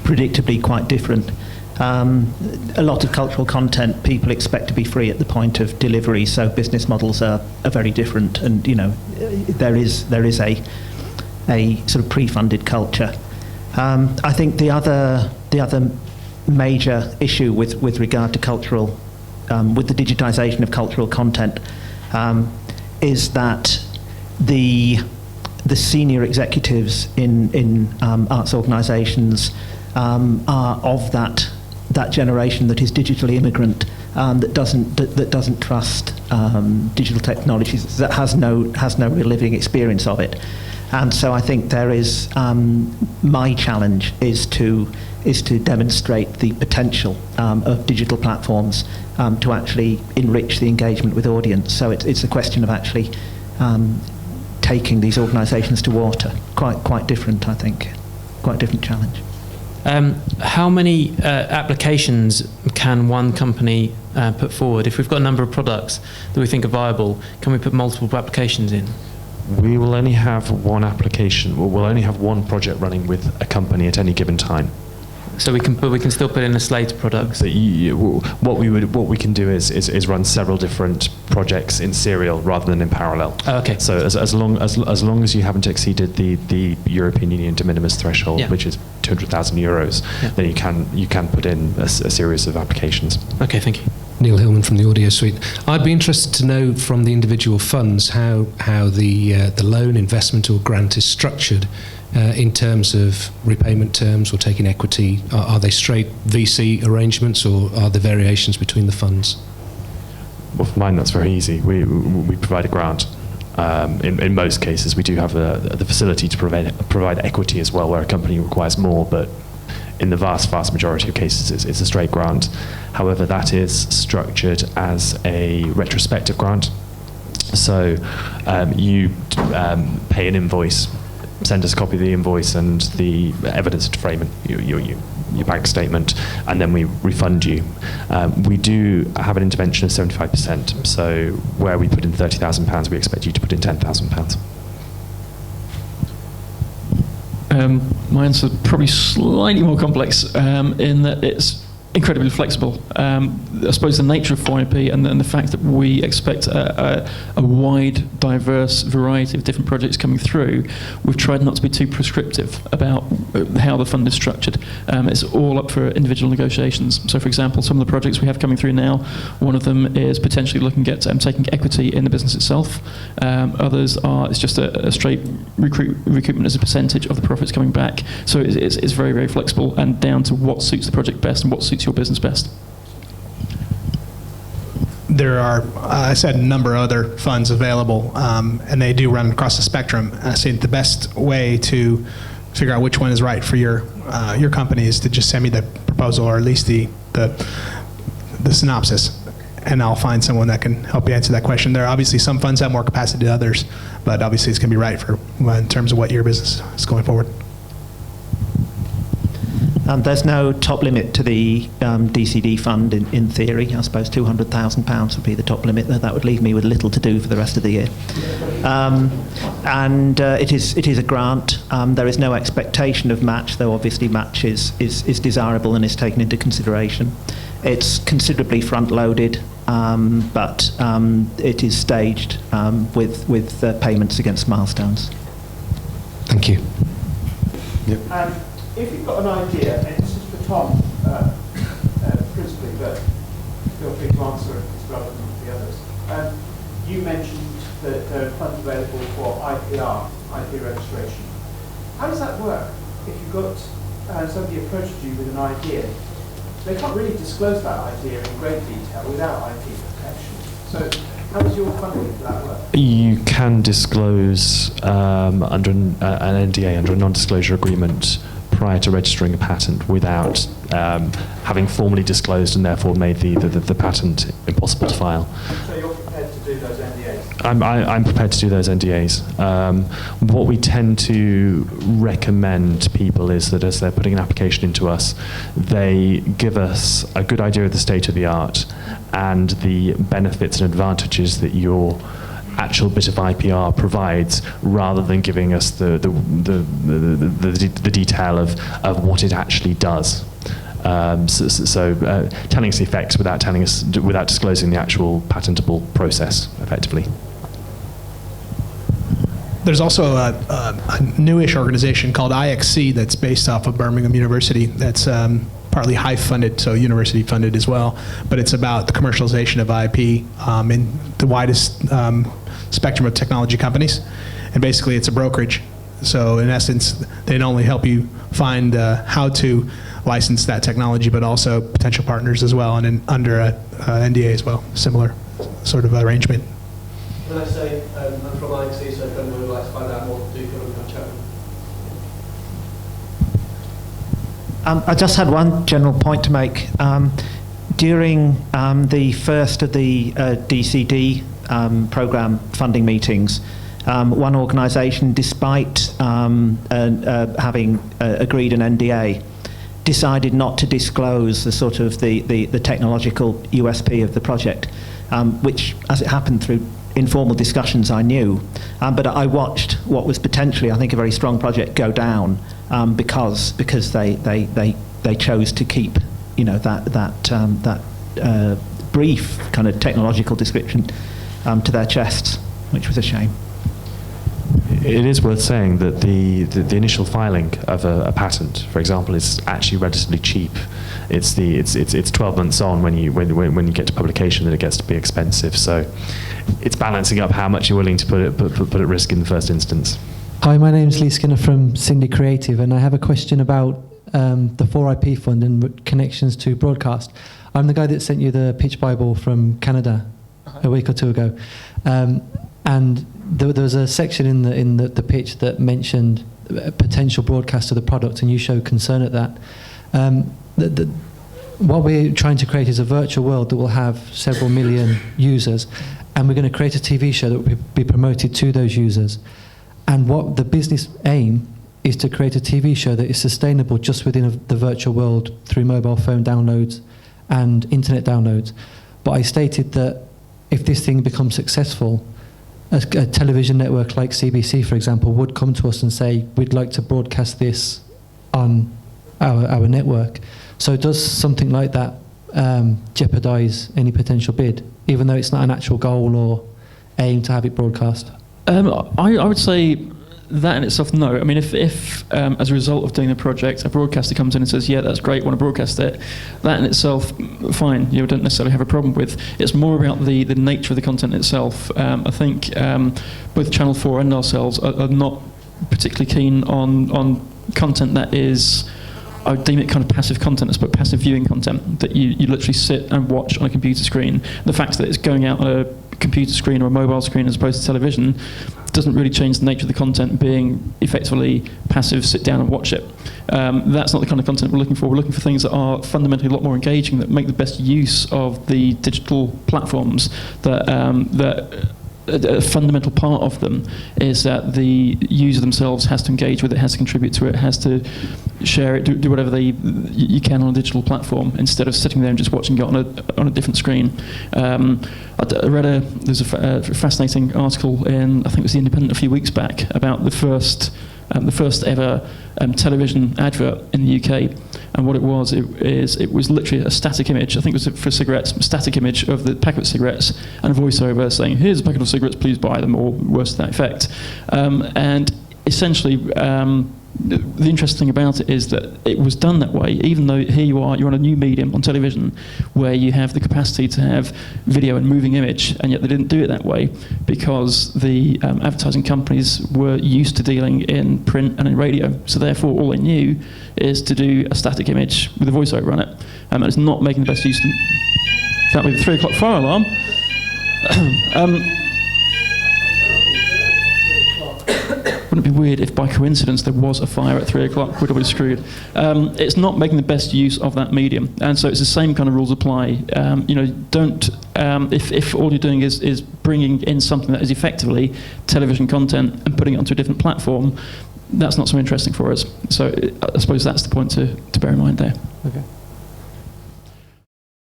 predictably quite different. A lot of cultural content people expect to be free at the point of delivery, so business models are very different, and there is a sort of pre-funded culture. I think the other major issue with regard to cultural, with the digitisation of cultural content, is that the senior executives in arts organisations are of that generation that is digitally immigrant, that doesn't trust digital technologies, that has no real living experience of it. And so I think there is my challenge is to demonstrate the potential of digital platforms to actually enrich the engagement with audience. So it's a question of actually taking these organisations to water. Quite different, I think. Quite different challenge. How many applications can one company put forward? If we've got a number of products that we think are viable, can we put multiple applications in? We will only have one application. We'll only have one project running with a company at any given time. So we can still put in a slate of products. So what we can do is run several different projects in serial rather than in parallel. Oh, okay. So as long as you haven't exceeded the European Union de minimis threshold, yeah, which is 200,000 euros, yeah, then you can put in a series of applications. Okay, thank you. Neil Hillman from the Audio Suite. I'd be interested to know from the individual funds how the loan, investment or grant is structured in terms of repayment terms or taking equity. Are they straight VC arrangements, or are there variations between the funds? Well, for mine, that's very easy. We provide a grant. In most cases, we do have the facility to provide equity as well, where a company requires more, but in the vast majority of cases, it's a straight grant. However, that is structured as a retrospective grant. So you pay an invoice, send us a copy of the invoice and the evidence to frame your bank statement, and then we refund you. We do have an intervention of 75%, so where we put in £30,000, we expect you to put in £10,000. My answer is probably slightly more complex in that it's incredibly flexible. I suppose the nature of 4IP and the fact that we expect a wide, diverse variety of different projects coming through, we've tried not to be too prescriptive about how the fund is structured. It's all up for individual negotiations. So, for example, some of the projects we have coming through now, one of them is potentially looking at taking equity in the business itself. Others are, it's just a straight recoupment as a percentage of the profits coming back. So it's very, very flexible and down to what suits the project best and what suits your business best. There are, I said, a number of other funds available, and they do run across the spectrum. I say the best way to figure out which one is right for your company is to just send me the proposal, or at least the synopsis, and I'll find someone that can help you answer that question. There are obviously some funds have more capacity than others, but obviously it's going to be right for in terms of what your business is going forward. There's no top limit to the DCD fund in theory. I suppose £200,000 would be the top limit. That would leave me with little to do for the rest of the year. It is a grant. There is no expectation of match, though obviously match is desirable and is taken into consideration. It's considerably front-loaded, but it is staged with payments against milestones. Thank you. Yep. If you've got an idea, and this is for Tom principally, but feel free to answer it, it's relevant to the others. You mentioned that there are funds available for IPR, IP registration. How does that work? If you've got somebody approaches you with an idea, they can't really disclose that idea in great detail without IP protection. So how does your funding for that work? You can disclose under an NDA, under a non-disclosure agreement, prior to registering a patent without having formally disclosed and therefore made the patent impossible to file. So you're prepared to do those NDAs? I'm prepared to do those NDAs. What we tend to recommend to people is that as they're putting an application into us, they give us a good idea of the state of the art and the benefits and advantages that your actual bit of IPR provides, rather than giving us the detail of what it actually does. Telling us the effects without disclosing the actual patentable process, effectively. There's also a newish organization called IXC that's based off of Birmingham University. That's partly Hive funded, so university funded as well. But it's about the commercialization of IP in the widest spectrum of technology companies. And basically, it's a brokerage. So in essence, they not only help you find how to license that technology, but also potential partners as well, and under a NDA as well. Similar sort of arrangement. When I say I'm from IXC, so if anyone would like to find out more, do come and have a chat. I just had one general point to make. During the first of the DCD program funding meetings, one organisation, despite having agreed an NDA, decided not to disclose the sort of the technological USP of the project, which, as it happened through informal discussions, I knew, but I watched what was potentially, I think, a very strong project go down because they chose to keep, that brief kind of technological description to their chests, which was a shame. It is worth saying that the initial filing of a patent, for example, is actually relatively cheap. It's 12 months on when you get to publication that it gets to be expensive. So it's balancing up how much you're willing to put at risk in the first instance. Hi, my name is Lee Skinner from Cindy Creative, and I have a question about the 4IP Fund and connections to broadcast. I'm the guy that sent you the pitch Bible from Canada a week or two ago, and there was a section in the pitch that mentioned potential broadcast of the product, and you showed concern at that. What we're trying to create is a virtual world that will have several million users, and we're going to create a TV show that will be promoted to those users. And what the business aim is to create a TV show that is sustainable just within the virtual world through mobile phone downloads and internet downloads. But I stated that if this thing becomes successful, a television network like CBC, for example, would come to us and say, we'd like to broadcast this on our network. So does something like that jeopardize any potential bid, even though it's not an actual goal or aim to have it broadcast? I would say that in itself, no. I mean, if as a result of doing the project, a broadcaster comes in and says, yeah, that's great, want to broadcast it, that in itself, fine, you don't necessarily have a problem with. It's more about the nature of the content itself. I think both Channel 4 and ourselves are not particularly keen on content that is, I would deem it kind of passive content, but passive viewing content that you literally sit and watch on a computer screen. The fact that it's going out on a computer screen or a mobile screen as opposed to television doesn't really change the nature of the content being effectively passive, sit down and watch it. That's not the kind of content we're looking for. We're looking for things that are fundamentally a lot more engaging, that make the best use of the digital platforms, that a fundamental part of them is that the user themselves has to engage with it, has to contribute to it, has to share it, do whatever you can on a digital platform, instead of sitting there and just watching it on a different screen. I read there's a fascinating article in, I think it was The Independent a few weeks back, about the first ever television advert in the UK, and what it was literally a static image. I think it was for cigarettes, a static image of the packet of cigarettes and a voiceover saying, "Here's a packet of cigarettes, please buy them," or worse to that effect. And essentially, the interesting thing about it is that it was done that way, even though here you're on a new medium, on television, where you have the capacity to have video and moving image, and yet they didn't do it that way because the advertising companies were used to dealing in print and in radio. So therefore, all they knew is to do a static image with a voiceover on it, and it's not making the best use of them. That would be the 3 o'clock fire alarm. Wouldn't it be weird if by coincidence there was a fire at 3 o'clock? We'd all be screwed. It's not making the best use of that medium, and so it's the same kind of rules apply. Don't if all you're doing is bringing in something that is effectively television content and putting it onto a different platform, that's not so interesting for us. So I suppose that's the point to bear in mind there. Okay.